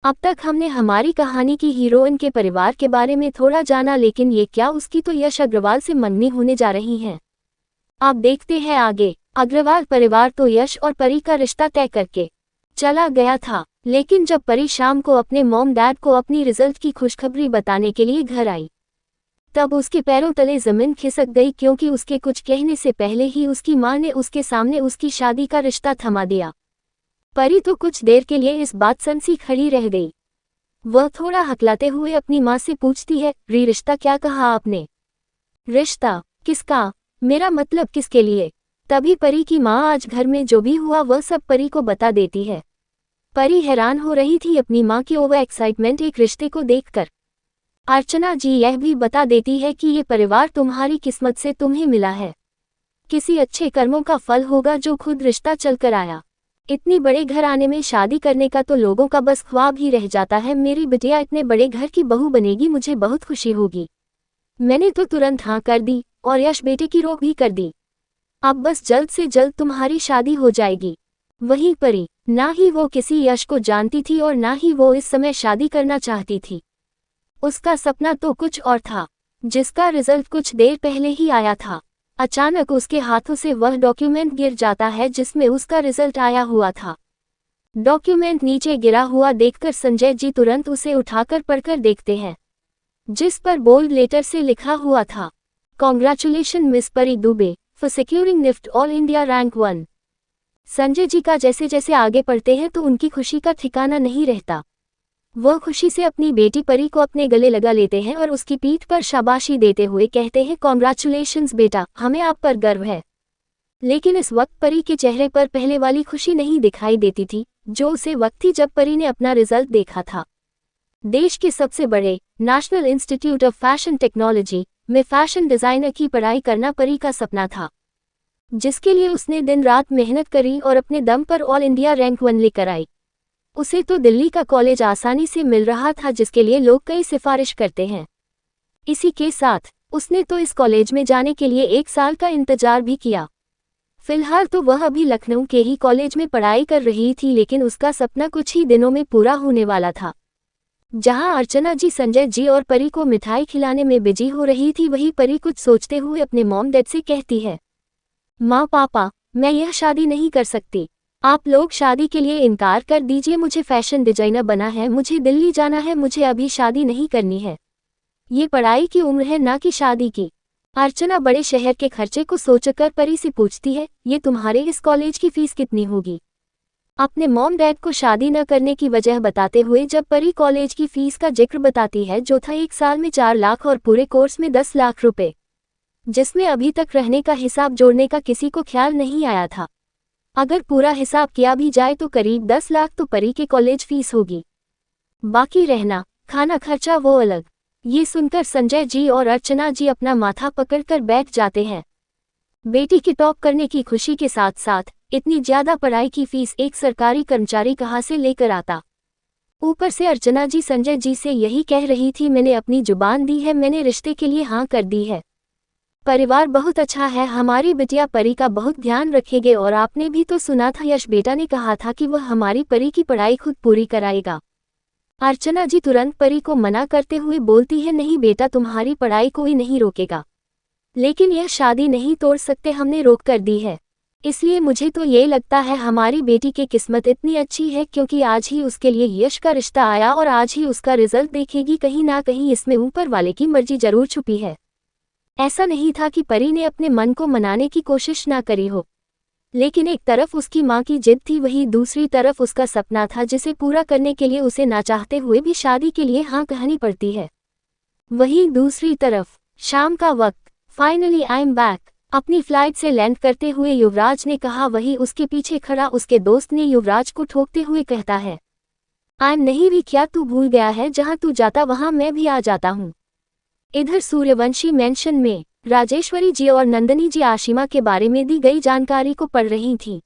अब तक हमने हमारी कहानी की हीरोइन के परिवार के बारे में थोड़ा जाना, लेकिन ये क्या उसकी तो यश अग्रवाल से मंगनी होने जा रही हैं। आप देखते हैं आगे। अग्रवाल परिवार तो यश और परी का रिश्ता तय करके चला गया था, लेकिन जब परी शाम को अपने मॉम डैड को अपनी रिजल्ट की खुशखबरी बताने के लिए घर आई, तब उसके पैरों तले जमीन खिसक गई, क्योंकि उसके कुछ कहने से पहले ही उसकी मां ने उसके सामने उसकी शादी का रिश्ता थमा दिया। परी तो कुछ देर के लिए इस बात सी खड़ी रह गई। वह थोड़ा हकलाते हुए अपनी मां से पूछती है, रिश्ता क्या कहा आपने? रिश्ता किसका? मेरा मतलब किसके लिए? तभी परी की मां आज घर में जो भी हुआ वह सब परी को बता देती है। परी हैरान हो रही थी अपनी मां की ओवर एक्साइटमेंट एक रिश्ते को देखकर। अर्चना जी यह भी बता देती है कि ये परिवार तुम्हारी किस्मत से तुम्हें मिला है, किसी अच्छे कर्मों का फल होगा जो खुद रिश्ता चलकर आया। इतनी बड़े घर आने में शादी करने का तो लोगों का बस ख्वाब ही रह जाता है। मेरी बिटिया इतने बड़े घर की बहू बनेगी, मुझे बहुत खुशी होगी। मैंने तो तुरंत हाँ कर दी और यश बेटे की रोक भी कर दी। अब बस जल्द से जल्द तुम्हारी शादी हो जाएगी। वहीं परी, ना ही वो किसी यश को जानती थी और ना ही वो इस समय शादी करना चाहती थी। उसका सपना तो कुछ और था, जिसका रिजल्ट कुछ देर पहले ही आया था। अचानक उसके हाथों से वह डॉक्यूमेंट गिर जाता है जिसमें उसका रिजल्ट आया हुआ था। डॉक्यूमेंट नीचे गिरा हुआ देखकर संजय जी तुरंत उसे उठाकर पढ़कर देखते हैं, जिस पर बोल्ड लेटर से लिखा हुआ था, congratulation miss Pari Dubey for securing NIFT all India rank 1। Sanjay ji का जैसे जैसे आगे पढ़ते हैं तो उनकी खुशी का ठिकाना नहीं रहता। वह खुशी से अपनी बेटी परी को अपने गले लगा लेते हैं और उसकी पीठ पर शाबाशी देते हुए कहते हैं, कॉन्ग्रेचुलेशंस बेटा, हमें आप पर गर्व है। लेकिन इस वक्त परी के चेहरे पर पहले वाली खुशी नहीं दिखाई देती थी जो उसे वक्त थी जब परी ने अपना रिजल्ट देखा था। देश के सबसे बड़े national institute of fashion technology में फैशन डिजाइनर की पढ़ाई करना परी का सपना था, जिसके लिए उसने दिन रात मेहनत करी और अपने दम पर ऑल इंडिया रैंक 1 लेकर आई। उसे तो दिल्ली का कॉलेज आसानी से मिल रहा था, जिसके लिए लोग कई सिफारिश करते हैं। इसी के साथ उसने तो इस कॉलेज में जाने के लिए 1 साल का इंतजार भी किया। फिलहाल तो वह अभी लखनऊ के ही कॉलेज में पढ़ाई कर रही थी, लेकिन उसका सपना कुछ ही दिनों में पूरा होने वाला था। जहां अर्चना जी संजय जी और परी को मिठाई खिलाने में बिजी हो रही थी, वहीं परी कुछ सोचते हुए अपने मॉम डैड से कहती है, माँ पापा, मैं यह शादी नहीं कर सकती। आप लोग शादी के लिए इनकार कर दीजिए। मुझे फैशन डिजाइनर बना है, मुझे दिल्ली जाना है, मुझे अभी शादी नहीं करनी है। ये पढ़ाई की उम्र है, ना कि शादी की। अर्चना बड़े शहर के खर्चे को सोचकर परी से पूछती है, ये तुम्हारे इस कॉलेज की फीस कितनी होगी? अपने मॉम डैड को शादी न करने की वजह बताते हुए जब परी कॉलेज की फीस का जिक्र बताती है, जो था 1 साल में 4 लाख और पूरे कोर्स में 10 लाख रुपए, जिसमें अभी तक रहने का हिसाब जोड़ने का किसी को ख्याल नहीं आया था। अगर पूरा हिसाब किया भी जाए तो करीब 10 लाख तो परी के कॉलेज फीस होगी। बाकी रहना खाना खर्चा वो अलग। ये सुनकर संजय जी और अर्चना जी अपना माथा पकड़कर बैठ जाते हैं। बेटी की टॉप करने की खुशी के साथ साथ इतनी ज्यादा पढ़ाई की फीस एक सरकारी कर्मचारी कहाँ से लेकर आता? ऊपर से अर्चना जी संजय जी से यही कह रही थी, मैंने अपनी जुबान दी है, मैंने रिश्ते के लिए हाँ कर दी है। परिवार बहुत अच्छा है, हमारी बिटिया परी का बहुत ध्यान रखेंगे। और आपने भी तो सुना था, यश बेटा ने कहा था कि वह हमारी परी की पढ़ाई खुद पूरी कराएगा। अर्चना जी तुरंत परी को मना करते हुए बोलती है, नहीं बेटा, तुम्हारी पढ़ाई कोई नहीं रोकेगा, लेकिन यह शादी नहीं तोड़ सकते, हमने रोक कर दी है। इसलिए मुझे तो ये लगता है हमारी बेटी की किस्मत इतनी अच्छी है, क्योंकि आज ही उसके लिए यश का रिश्ता आया और आज ही उसका रिजल्ट देखेगी। कहीं ना कहीं इसमें ऊपर वाले की मर्जी जरूर छुपी है। ऐसा नहीं था कि परी ने अपने मन को मनाने की कोशिश ना करी हो, लेकिन एक तरफ उसकी मां की जिद थी, वहीं दूसरी तरफ उसका सपना था, जिसे पूरा करने के लिए उसे ना चाहते हुए भी शादी के लिए हाँ कहनी पड़ती है। वहीं दूसरी तरफ शाम का वक्त, फाइनली आई एम बैक। अपनी फ्लाइट से लैंड करते हुए युवराज ने कहा, वहीं उसके पीछे खड़ा उसके दोस्त ने युवराज को ठोकते हुए कहता है, आई एम नहीं भी, क्या तू भूल गया है, जहां तू जाता वहां मैं भी आ जाता हूं। इधर सूर्यवंशी मेंशन में राजेश्वरी जी और नंदनी जी आशिमा के बारे में दी गई जानकारी को पढ़ रही थीं।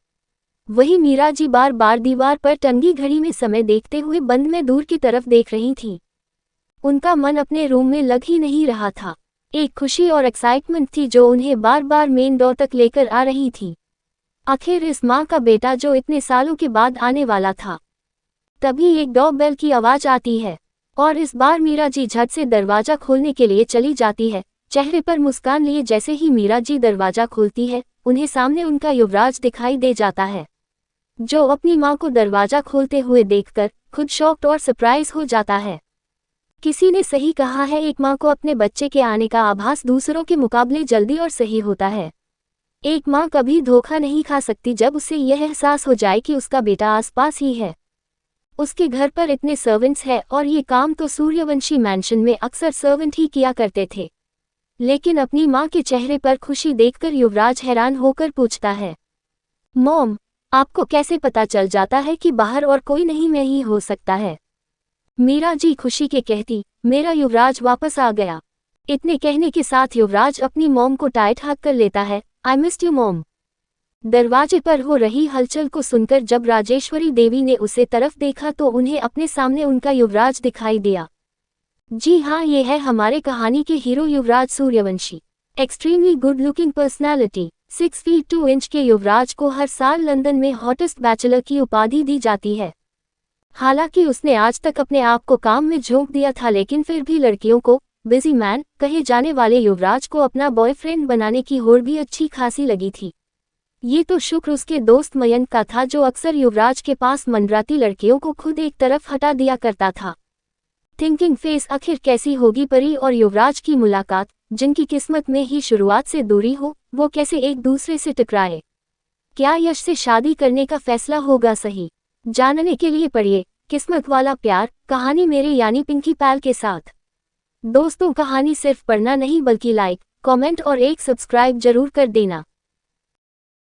वहीं मीरा जी बार बार दीवार पर टंगी घड़ी में समय देखते हुए बंद में दूर की तरफ देख रही थीं। उनका मन अपने रूम में लग ही नहीं रहा था। एक खुशी और एक्साइटमेंट थी जो उन्हें बार बार मेन डोर तक लेकर आ रही थी। आखिर इस माँ का बेटा जो इतने सालों के बाद आने वाला था। तभी एक डॉग की आवाज आती है और इस बार मीरा जी झट से दरवाजा खोलने के लिए चली जाती है, चेहरे पर मुस्कान लिए। जैसे ही मीरा जी दरवाजा खोलती है, उन्हें सामने उनका युवराज दिखाई दे जाता है, जो अपनी मां को दरवाजा खोलते हुए देखकर खुद शॉक्ड और सरप्राइज हो जाता है। किसी ने सही कहा है, एक मां को अपने बच्चे के आने का आभास दूसरों के मुकाबले जल्दी और सही होता है। एक मां कभी धोखा नहीं खा सकती जब उसे यह एहसास हो जाए कि उसका बेटा आसपास ही है। उसके घर पर इतने सर्वेंट्स हैं और ये काम तो सूर्यवंशी मैंशन में अक्सर सर्वेंट ही किया करते थे। लेकिन अपनी मां के चेहरे पर खुशी देखकर युवराज हैरान होकर पूछता है, मॉम, आपको कैसे पता चल जाता है कि बाहर और कोई नहीं मैं ही हो सकता है? मीरा जी खुशी के कहती, मेरा युवराज वापस आ गया। इतने कहने के साथ युवराज अपनी मॉम को टाइट हग कर लेता है। I missed you mom. दरवाजे पर हो रही हलचल को सुनकर जब राजेश्वरी देवी ने उसे तरफ देखा तो उन्हें अपने सामने उनका युवराज दिखाई दिया। जी हाँ, ये है हमारे कहानी के hero Yuvraj Suryavanshi. Extremely good looking personality. 6 feet 2 inch के युवराज को हर साल लंदन में हॉटेस्ट बैचलर की उपाधि दी जाती है। हालांकि उसने आज तक अपने आप को काम में झोंक दिया था, लेकिन फिर भी लड़कियों को बिजी मैन कहे जाने वाले युवराज को अपना बॉयफ्रेंड बनाने की होड़ भी अच्छी खासी लगी थी। ये तो शुक्र उसके दोस्त मयंक का था, जो अक्सर युवराज के पास मंडराती लड़कियों को खुद एक तरफ हटा दिया करता था। थिंकिंग फेस, आखिर कैसी होगी परी और युवराज की मुलाकात, जिनकी किस्मत में ही शुरुआत से दूरी हो, वो कैसे एक दूसरे से टकराए? क्या यश से शादी करने का फैसला होगा सही? जानने के लिए पढ़िए किस्मत वाला प्यार, कहानी मेरे यानी पिंकी पैल के साथ। दोस्तों, कहानी सिर्फ पढ़ना नहीं बल्कि लाइक, कमेंट और एक सब्सक्राइब जरूर कर देना।